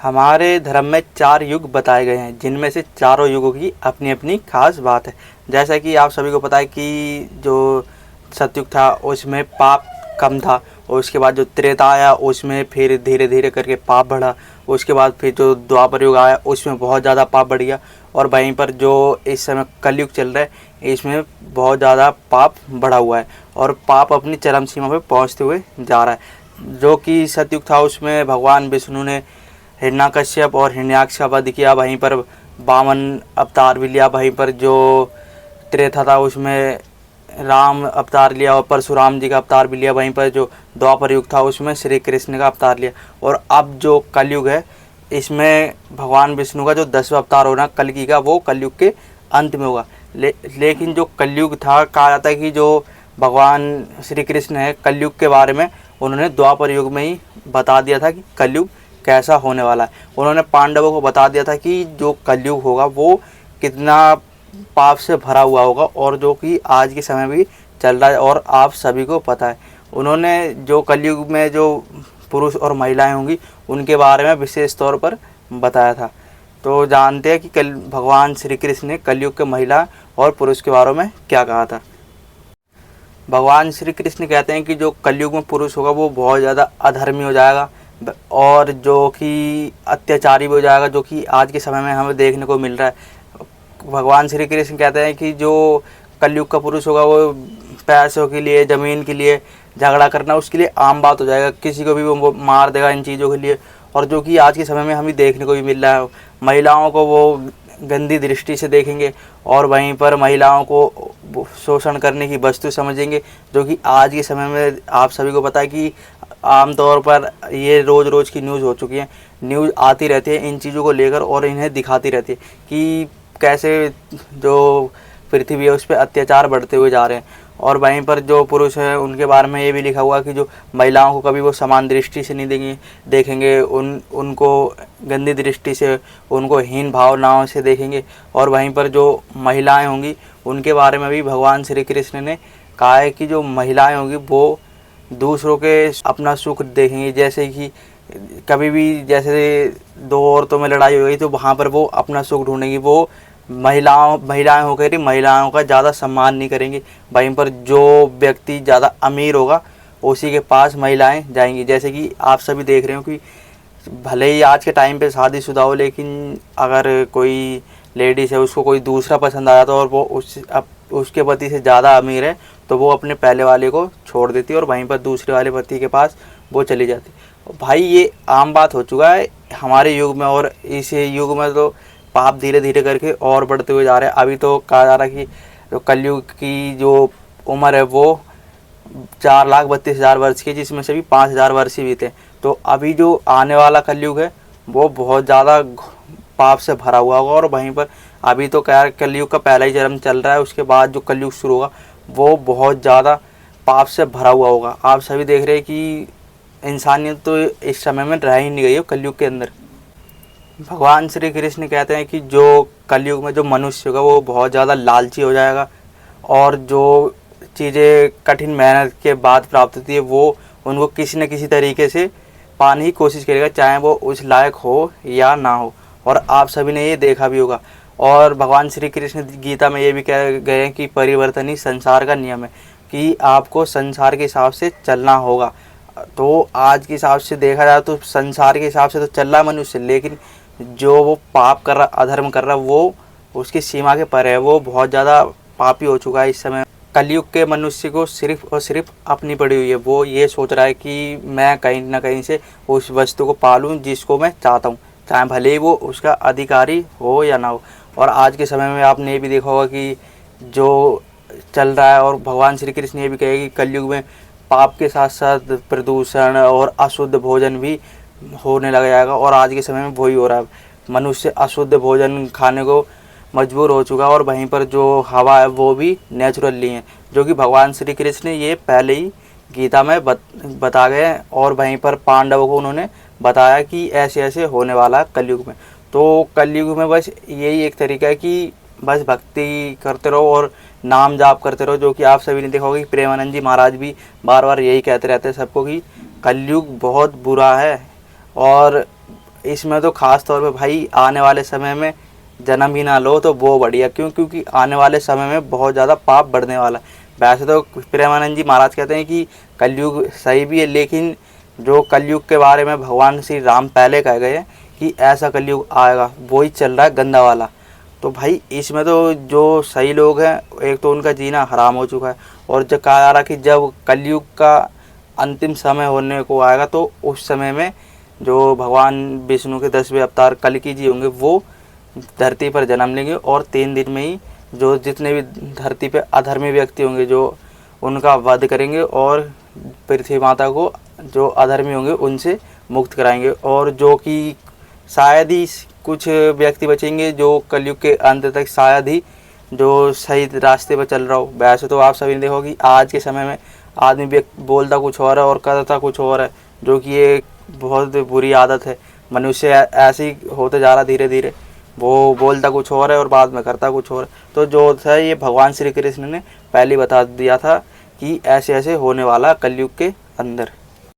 हमारे धर्म में 4 युग बताए गए हैं, जिनमें से चारों युगों की अपनी अपनी खास बात है। जैसा कि आप सभी को पता है कि जो सतयुग था उसमें पाप कम था, और उसके बाद जो त्रेता आया उसमें फिर धीरे धीरे करके पाप बढ़ा। उसके बाद फिर जो द्वापर युग आया उसमें बहुत ज़्यादा पाप बढ़ गया, और वहीं पर जो इस समय कलयुग चल रहा है इसमें बहुत ज़्यादा पाप बढ़ा हुआ है, और पाप अपनी चरम सीमा पर पहुँचते हुए जा रहा है। जो कि सतयुग था उसमें भगवान विष्णु ने हिरण्यकश्यप और हिरण्याक्ष का वध किया, वहीं पर वामन अवतार भी लिया, वहीं पर जो त्रेता था उसमें राम अवतार लिया और परशुराम जी का अवतार भी लिया, वहीं पर जो द्वापर युग था उसमें श्री कृष्ण का अवतार लिया, और अब जो कलयुग है इसमें भगवान विष्णु का जो 10वां अवतार होना कल्कि का, वो कलयुग के अंत में होगा। लेकिन जो कलयुग था, कहा जाता है कि जो भगवान श्री कृष्ण है कलयुग के बारे में उन्होंने द्वापर युग में ही बता दिया था कि कलयुग कैसा होने वाला है। उन्होंने पांडवों को बता दिया था कि जो कलयुग होगा वो कितना पाप से भरा हुआ होगा, और जो कि आज के समय में भी चल रहा है और आप सभी को पता है। उन्होंने जो कलयुग में जो पुरुष और महिलाएं होंगी उनके बारे में विशेष तौर पर बताया था। तो जानते हैं कि कल भगवान श्री कृष्ण ने कलयुग के महिला और पुरुष के बारे में क्या कहा था। भगवान श्री कृष्ण कहते हैं कि जो कलयुग में पुरुष होगा वो बहुत ज़्यादा अधर्मी हो जाएगा, और जो कि अत्याचारी भी हो जाएगा, जो कि आज के समय में हमें देखने को मिल रहा है। भगवान श्री कृष्ण कहते हैं कि जो कलयुग का पुरुष होगा वो पैसों के लिए, ज़मीन के लिए झगड़ा करना उसके लिए आम बात हो जाएगा, किसी को भी वो मार देगा इन चीज़ों के लिए। और जो कि आज के समय में हमें देखने को भी मिल रहा है, महिलाओं को वो गंदी दृष्टि से देखेंगे, और वहीं पर महिलाओं को शोषण करने की वस्तु समझेंगे, जो कि आज के समय में आप सभी को पता है कि आमतौर पर ये रोज़ रोज़ की न्यूज़ हो चुकी है। न्यूज़ आती रहती है इन चीज़ों को लेकर, और इन्हें दिखाती रहती है कि कैसे जो पृथ्वी है उस पर अत्याचार बढ़ते हुए जा रहे हैं। और वहीं पर जो पुरुष हैं उनके बारे में ये भी लिखा हुआ कि जो महिलाओं को कभी वो समान दृष्टि से नहीं देखेंगे, उनको गंदी दृष्टि से, उनको हीन भावनाओं से देखेंगे। और वहीं पर जो महिलाएं होंगी उनके बारे में भी भगवान श्री कृष्ण ने कहा है कि जो महिलाएं होंगी वो दूसरों के अपना सुख देखेंगी। जैसे कि कभी भी जैसे दो औरतों में लड़ाई हो गई तो वहाँ पर वो अपना सुख ढूंढेंगी, वो महिलाएं होकर महिलाओं का ज़्यादा सम्मान नहीं करेंगी। वहीं पर जो व्यक्ति ज़्यादा अमीर होगा उसी के पास महिलाएं जाएंगी। जैसे कि आप सभी देख रहे हो कि भले ही आज के टाइम पे शादीशुदा हो, लेकिन अगर कोई लेडीज़ है उसको कोई दूसरा पसंद आ जाता है और वो उसके पति से ज़्यादा अमीर है, तो वो अपने पहले वाले को छोड़ देती है और वहीं पर दूसरे वाले पति के पास वो चली जाती। भाई ये आम बात हो चुका है हमारे युग में, और इस युग में तो पाप धीरे धीरे करके और बढ़ते हुए जा रहे हैं। अभी तो कहा जा रहा है कि जो कलयुग की जो उम्र है वो 4,32,000 वर्ष की, जिसमें से भी 5,000 वर्ष ही बीते। तो अभी जो आने वाला कलयुग है वो बहुत ज़्यादा पाप से भरा हुआ होगा, और वहीं पर अभी तो क्या कलयुग का पहला ही चरण चल रहा है, उसके बाद जो कलयुग शुरू होगा वो बहुत ज़्यादा पाप से भरा हुआ होगा। आप सभी देख रहे हैं कि इंसानियत तो इस समय में रह ही नहीं गई है कलयुग के अंदर। भगवान श्री कृष्ण कहते हैं कि जो कलयुग में जो मनुष्य होगा वो बहुत ज़्यादा लालची हो जाएगा, और जो चीज़ें कठिन मेहनत के बाद प्राप्त होती है वो उनको किसी न किसी तरीके से पाने की कोशिश करेगा, चाहे वो उस लायक हो या ना हो। और आप सभी ने ये देखा भी होगा। और भगवान श्री कृष्ण गीता में ये भी कह गए हैं कि परिवर्तन ही संसार का नियम है, कि आपको संसार के हिसाब से चलना होगा। तो आज के हिसाब से देखा जाए तो संसार के हिसाब से तो चल रहा है मनुष्य, लेकिन जो वो पाप कर रहा, अधर्म कर रहा, वो उसकी सीमा के परे है, वो बहुत ज़्यादा पापी हो चुका है इस समय। कलयुग के मनुष्य को सिर्फ और सिर्फ अपनी पड़ी हुई है, वो ये सोच रहा है कि मैं कहीं ना कहीं से उस वस्तु को पालूं जिसको मैं चाहता हूँ, चाहे भले ही वो उसका अधिकारी हो या ना हो। और आज के समय में आपने ये भी देखा होगा कि जो चल रहा है, और भगवान श्री कृष्ण ये भी कहे कि कलयुग में पाप के साथ साथ प्रदूषण और अशुद्ध भोजन भी होने लग जाएगा, और आज के समय में वही हो रहा है। मनुष्य अशुद्ध भोजन खाने को मजबूर हो चुका है, और वहीं पर जो हवा है वो भी नेचुरली है, जो कि भगवान श्री कृष्ण ये पहले ही गीता में बता गए हैं। और वहीं पर पांडवों को उन्होंने बताया कि ऐसे ऐसे होने वाला है कलयुग में। तो कलयुग में बस यही एक तरीका है कि बस भक्ति करते रहो और नाम जाप करते रहो, जो कि आप सभी ने देखा होगा कि प्रेमानंद जी महाराज भी बार बार यही कहते रहते हैं सबको कि कलयुग बहुत बुरा है, और इसमें तो ख़ास तौर पे भाई आने वाले समय में जन्म ही ना लो तो वो बढ़िया। क्यों? क्योंकि आने वाले समय में बहुत ज़्यादा पाप बढ़ने वाला है। वैसे तो प्रेमानंद जी महाराज कहते हैं कि कलयुग सही भी है, लेकिन जो कलयुग के बारे में भगवान श्री राम पहले कह गए हैं कि ऐसा कलयुग आएगा, वही चल रहा है गंदा वाला। तो भाई इसमें तो जो सही लोग हैं, एक तो उनका जीना हराम हो चुका है, और जब कहा जा रहा कि जब कलयुग का अंतिम समय होने को आएगा तो उस समय में जो भगवान विष्णु के 10वें अवतार कल्कि जी होंगे वो धरती पर जन्म लेंगे, और 3 दिन में ही जो जितने भी धरती पे अधर्मी व्यक्ति होंगे जो उनका वध करेंगे, और पृथ्वी माता को जो अधर्मी होंगे उनसे मुक्त कराएंगे। और जो कि शायद ही कुछ व्यक्ति बचेंगे जो कलयुग के अंत तक शायद ही जो सही रास्ते पर चल रहा हो। वैसे तो आप सभी ने देखा कि आज के समय में आदमी बोलता कुछ और है और करता कुछ और है, जो कि ये बहुत बुरी आदत है। मनुष्य ऐसे ही होते जा रहा धीरे धीरे, वो बोलता कुछ और है और बाद में करता कुछ और है। तो जो था ये भगवान श्री कृष्ण ने पहले बता दिया था कि ऐसे ऐसे होने वाला कलयुग के अंदर।